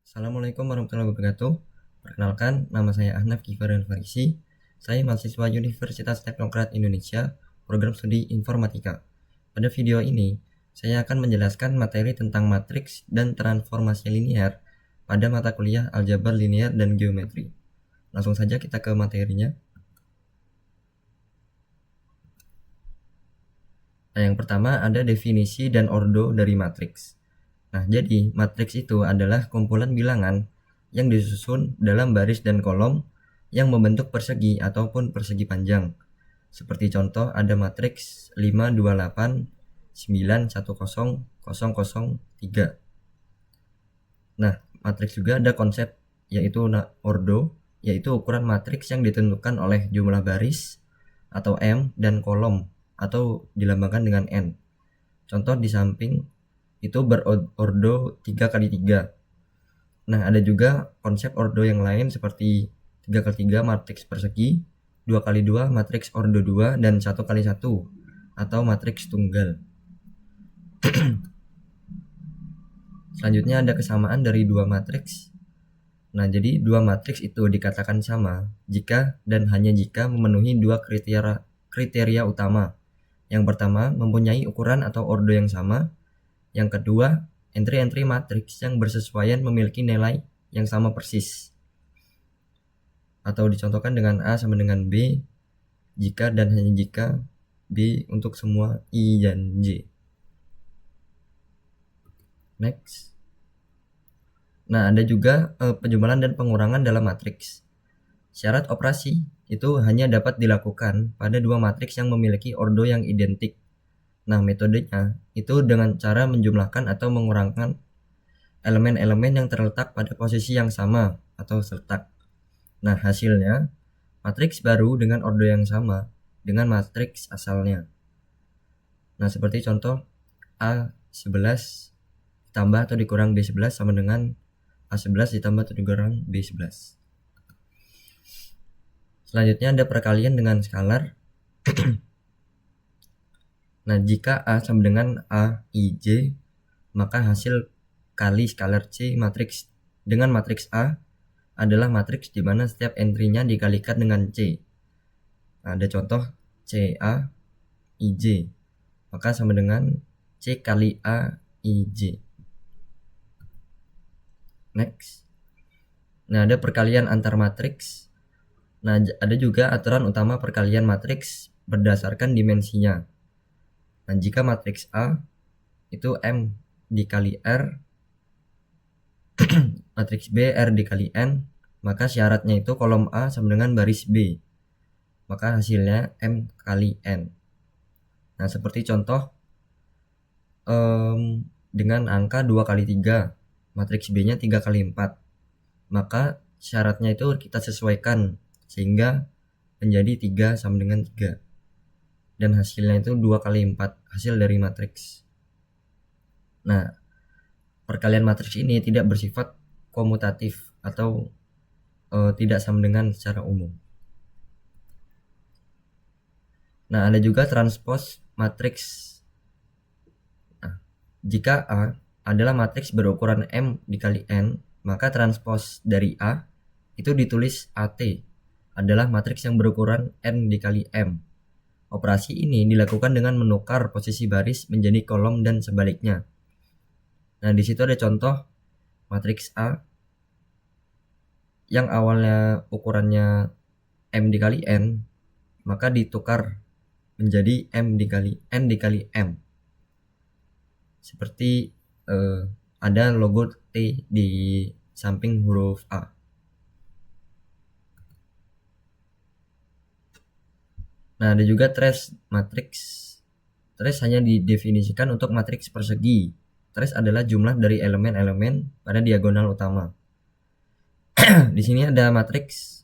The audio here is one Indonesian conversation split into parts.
Assalamualaikum warahmatullahi wabarakatuh. Perkenalkan, nama saya Ahnaf Gifaran Farisi. Saya mahasiswa Universitas Teknokrat Indonesia, program studi Informatika. Pada video ini, saya akan menjelaskan materi tentang matriks dan transformasi linear pada mata kuliah aljabar linear dan geometri. Langsung saja kita ke materinya. Nah, yang pertama ada definisi dan ordo dari matriks. Nah, jadi matriks itu adalah kumpulan bilangan yang disusun dalam baris dan kolom yang membentuk persegi ataupun persegi panjang. Seperti contoh ada matriks 5, 2, 8, 9, 1, 0, 0, 0, 3. Nah, matriks juga ada konsep yaitu ordo, yaitu ukuran matriks yang ditentukan oleh jumlah baris atau M dan kolom atau dilambangkan dengan N. Contoh di samping itu berordo 3 kali 3. Nah, ada juga konsep ordo yang lain seperti 3 kali 3 matriks persegi, 2 kali 2 matriks ordo 2, dan 1 kali 1 atau matriks tunggal. Selanjutnya ada kesamaan dari dua matriks. Nah, jadi dua matriks itu dikatakan sama jika dan hanya jika memenuhi dua kriteria utama. Yang pertama, mempunyai ukuran atau ordo yang sama. Yang kedua, entry-entry matriks yang bersesuaian memiliki nilai yang sama persis. Atau dicontohkan dengan A sama dengan B jika dan hanya jika B untuk semua I dan J. Next. Nah, ada juga penjumlahan dan pengurangan dalam matriks. Syarat operasi itu hanya dapat dilakukan pada dua matriks yang memiliki ordo yang identik. Nah, metodenya itu dengan cara menjumlahkan atau mengurangkan elemen-elemen yang terletak pada posisi yang sama atau seletak. Nah, hasilnya matriks baru dengan ordo yang sama dengan matriks asalnya. Nah, seperti contoh A11 ditambah atau dikurang B11 sama dengan A11 ditambah atau dikurang B11. Selanjutnya ada perkalian dengan skalar. Nah, jika A sama dengan A, I, J, maka hasil kali skalar C matriks dengan matriks A adalah matriks di mana setiap entry-nya dikalikan dengan C. Nah, ada contoh C, A, I, J, maka sama dengan C kali A, I, J. Next. Nah, ada perkalian antar matriks. Nah, ada juga aturan utama perkalian matriks berdasarkan dimensinya. Nah, jika matriks A itu M dikali R, matriks B R dikali N, maka syaratnya itu kolom A sama dengan baris B. Maka hasilnya M kali N. Nah, seperti contoh dengan angka 2 kali 3, matriks B-nya 3 kali 4. Maka syaratnya itu kita sesuaikan sehingga menjadi 3 sama dengan 3. Dan hasilnya itu 2 kali 4 hasil dari matriks. Nah, perkalian matriks ini tidak bersifat komutatif atau tidak sama dengan secara umum. Nah, ada juga transpose matriks. Nah, jika A adalah matriks berukuran M dikali N, maka transpose dari A itu ditulis AT adalah matriks yang berukuran N dikali M. Operasi ini dilakukan dengan menukar posisi baris menjadi kolom dan sebaliknya. Nah, di situ ada contoh matriks A yang awalnya ukurannya M dikali N, maka ditukar menjadi M dikali N dikali M. Seperti ada logo T di samping huruf A. Nah, ada juga trace matriks. Trace hanya didefinisikan untuk matriks persegi. Trace adalah jumlah dari elemen-elemen pada diagonal utama. Di sini ada matriks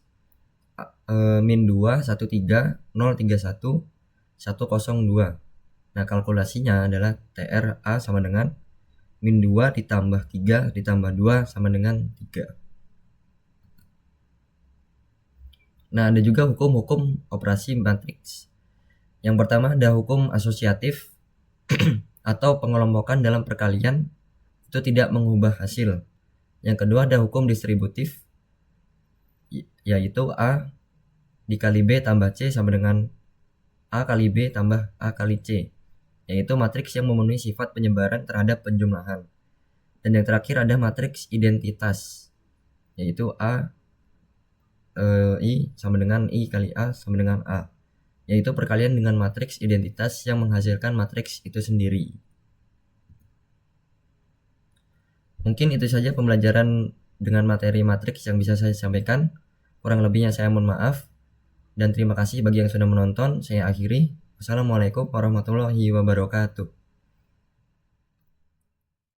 min 2, 1, 3, 0, 3, 1, 1, 0, 2. Nah, kalkulasinya adalah TRA sama dengan min 2 ditambah 3 ditambah 2 sama dengan 3. Nah, ada juga hukum-hukum operasi matriks. Yang pertama ada hukum asosiatif atau pengelompokan dalam perkalian itu tidak mengubah hasil. Yang kedua ada hukum distributif, yaitu A dikali B tambah C sama dengan A kali B tambah A kali C, yaitu matriks yang memenuhi sifat penyebaran terhadap penjumlahan. Dan yang terakhir ada matriks identitas, yaitu I sama dengan I kali A sama dengan A, yaitu perkalian dengan matriks identitas yang menghasilkan matriks itu sendiri. Mungkin itu saja pembelajaran dengan materi matriks yang bisa saya sampaikan. Kurang lebihnya saya mohon maaf. Dan terima kasih bagi yang sudah menonton. Saya akhiri. Wassalamualaikum warahmatullahi wabarakatuh.